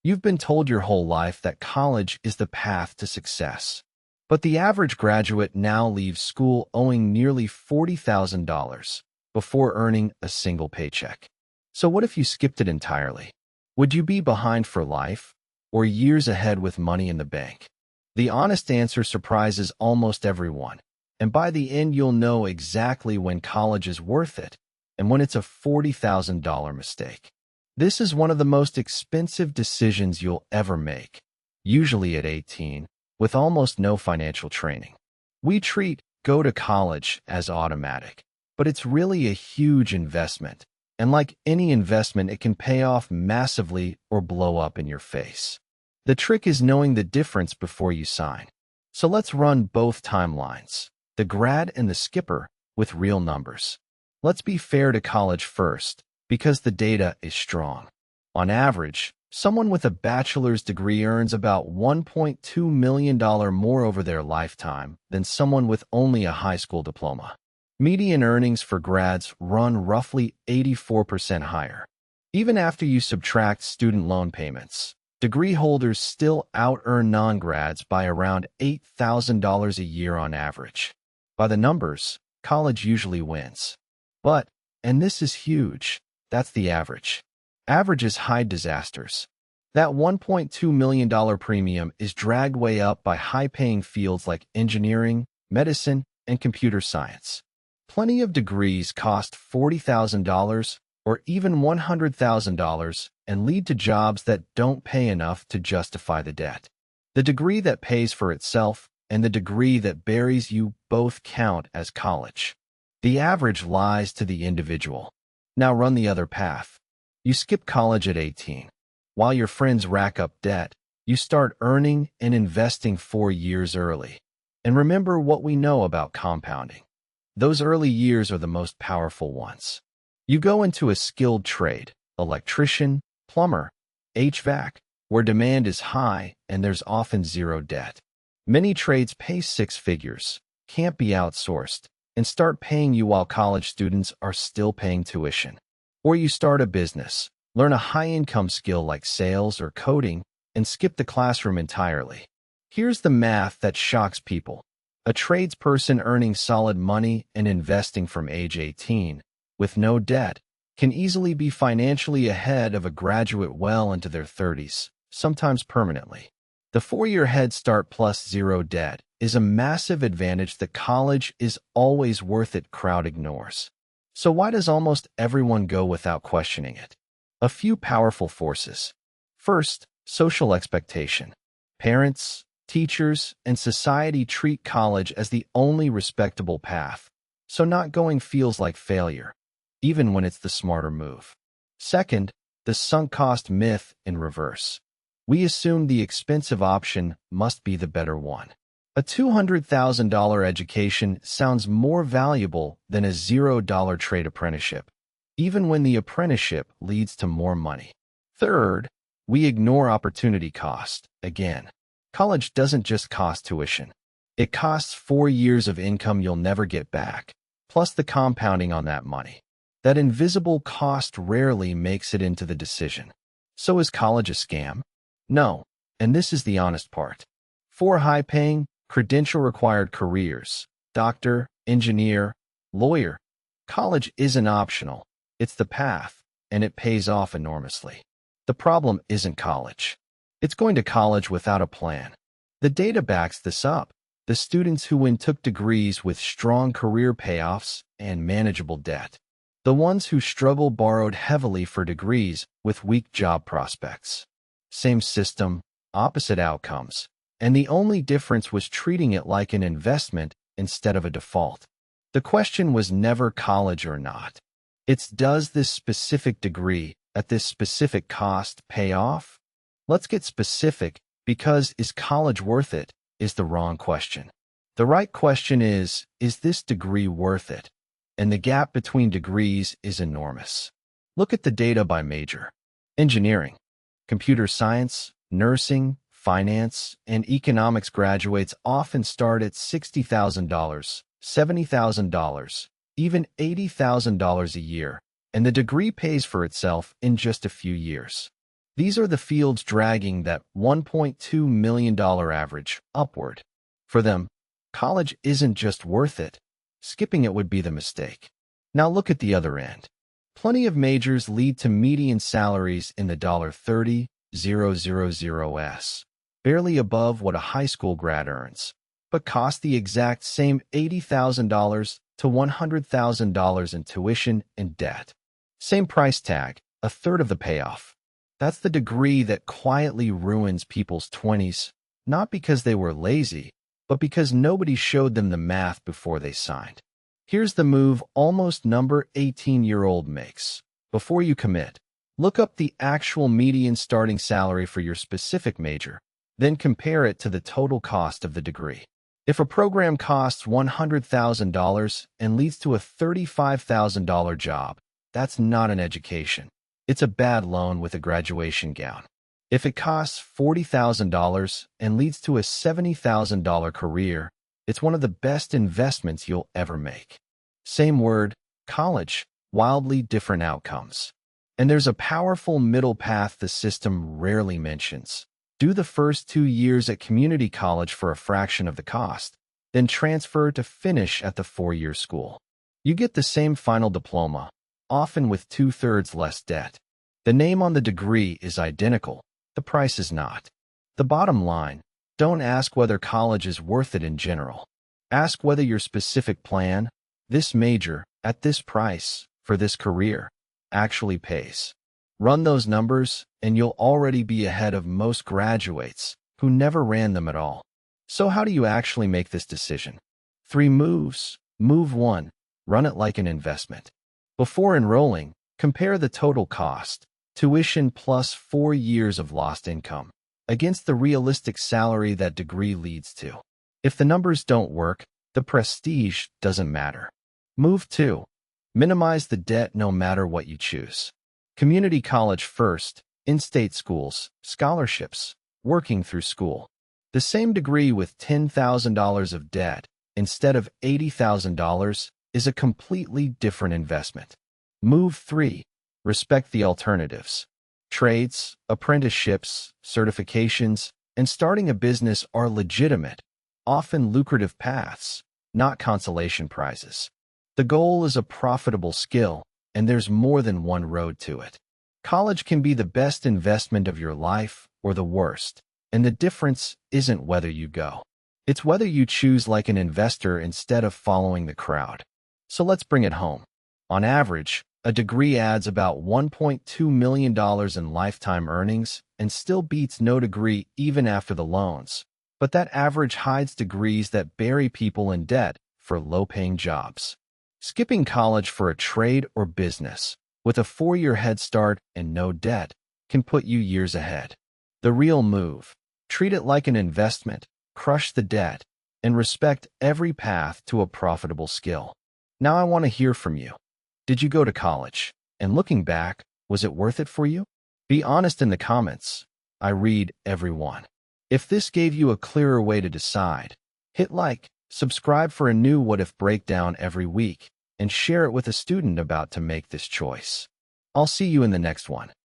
You've been told your whole life that college is the path to success. But the average graduate now leaves school owing nearly $40,000 before earning a single paycheck. So what if you skipped it entirely? Would you be behind for life or years ahead with money in the bank? The honest answer surprises almost everyone. And by the end, you'll know exactly when college is worth it and when it's a $40,000 mistake. This is one of the most expensive decisions you'll ever make, usually at 18, with almost no financial training. We treat go to college as automatic, but it's really a huge investment. And like any investment, it can pay off massively or blow up in your face. The trick is knowing the difference before you sign. So let's run both timelines, the grad and the skipper, with real numbers. Let's be fair to college first, because the data is strong. On average, someone with a bachelor's degree earns about $1.2 million more over their lifetime than someone with only a high school diploma. Median earnings for grads run roughly 84% higher. Even after you subtract student loan payments, degree holders still out-earn non-grads by around $8,000 a year on average. By the numbers, college usually wins. But, and this is huge, that's the average. Averages hide disasters. That $1.2 million premium is dragged way up by high-paying fields like engineering, medicine, and computer science. Plenty of degrees cost $40,000 or even $100,000 and lead to jobs that don't pay enough to justify the debt. The degree that pays for itself and the degree that buries you both count as college. The average lies to the individual. Now run the other path. You skip college at 18. While your friends rack up debt, you start earning and investing 4 years early. And remember what we know about compounding. Those early years are the most powerful ones. You go into a skilled trade, electrician, plumber, HVAC, where demand is high and there's often zero debt. Many trades pay 6 figures, can't be outsourced, and start paying you while college students are still paying tuition. Or you start a business, learn a high-income skill like sales or coding, and skip the classroom entirely. Here's the math that shocks people. A tradesperson earning solid money and investing from age 18, with no debt, can easily be financially ahead of a graduate well into their 30s, sometimes permanently. The 4-year head start plus zero debt is a massive advantage that college is always worth it crowd ignores. So why does almost everyone go without questioning it? A few powerful forces. First, social expectation. Parents, teachers, and society treat college as the only respectable path, so not going feels like failure, even when it's the smarter move. Second, the sunk cost myth in reverse. We assume the expensive option must be the better one. A $200,000 education sounds more valuable than a $0 trade apprenticeship, even when the apprenticeship leads to more money. Third, we ignore opportunity cost again. College doesn't just cost tuition. It costs 4 years of income you'll never get back, plus the compounding on that money. That invisible cost rarely makes it into the decision. So is college a scam? No, and this is the honest part. 4 high-paying, credential-required careers, doctor, engineer, lawyer. College isn't optional. It's the path, and it pays off enormously. The problem isn't college. It's going to college without a plan. The data backs this up. The students who win took degrees with strong career payoffs and manageable debt. The ones who struggle borrowed heavily for degrees with weak job prospects. Same system, opposite outcomes. And the only difference was treating it like an investment instead of a default. The question was never college or not. It's does this specific degree at this specific cost pay off? Let's get specific, because is college worth it is the wrong question. The right question is this degree worth it? And the gap between degrees is enormous. Look at the data by major. Engineering, computer science, nursing, finance, and economics graduates often start at $60,000, $70,000, even $80,000 a year, and the degree pays for itself in just a few years. These are the fields dragging that $1.2 million average upward. For them, college isn't just worth it. Skipping it would be the mistake. Now look at the other end. Plenty of majors lead to median salaries in the $30,000s, barely above what a high school grad earns, but cost the exact same $80,000 to $100,000 in tuition and debt. Same price tag, a third of the payoff. That's the degree that quietly ruins people's 20s, not because they were lazy, but because nobody showed them the math before they signed. Here's the move almost number 18-year-old makes. Before you commit, look up the actual median starting salary for your specific major, then compare it to the total cost of the degree. If a program costs $100,000 and leads to a $35,000 job, that's not an education. It's a bad loan with a graduation gown. If it costs $40,000 and leads to a $70,000 career, it's one of the best investments you'll ever make. Same word, college, wildly different outcomes. And there's a powerful middle path the system rarely mentions. Do the first 2 years at community college for a fraction of the cost, then transfer to finish at the 4-year school. You get the same final diploma, often with 2/3 less debt. The name on the degree is identical, the price is not. The bottom line, don't ask whether college is worth it in general. Ask whether your specific plan, this major, at this price, for this career, actually pays. Run those numbers, and you'll already be ahead of most graduates who never ran them at all. So how do you actually make this decision? 3 moves. Move 1. Run it like an investment. Before enrolling, compare the total cost, tuition plus 4 years of lost income, against the realistic salary that degree leads to. If the numbers don't work, the prestige doesn't matter. Move 2. Minimize the debt no matter what you choose. Community college first, in-state schools, scholarships, working through school. The same degree with $10,000 of debt instead of $80,000 is a completely different investment. Move 3. Respect the alternatives. Trades, apprenticeships, certifications, and starting a business are legitimate, often lucrative paths, not consolation prizes. The goal is a profitable skill, and there's more than one road to it. College can be the best investment of your life or the worst, and the difference isn't whether you go. It's whether you choose like an investor instead of following the crowd. So let's bring it home. On average, a degree adds about $1.2 million in lifetime earnings and still beats no degree even after the loans. But that average hides degrees that bury people in debt for low-paying jobs. Skipping college for a trade or business, with a 4-year head start and no debt, can put you years ahead. The real move: treat it like an investment, crush the debt, and respect every path to a profitable skill. Now I want to hear from you. Did you go to college? And looking back, was it worth it for you? Be honest in the comments. I read every one. If this gave you a clearer way to decide, hit like, subscribe for a new What If breakdown every week, and share it with a student about to make this choice. I'll see you in the next one.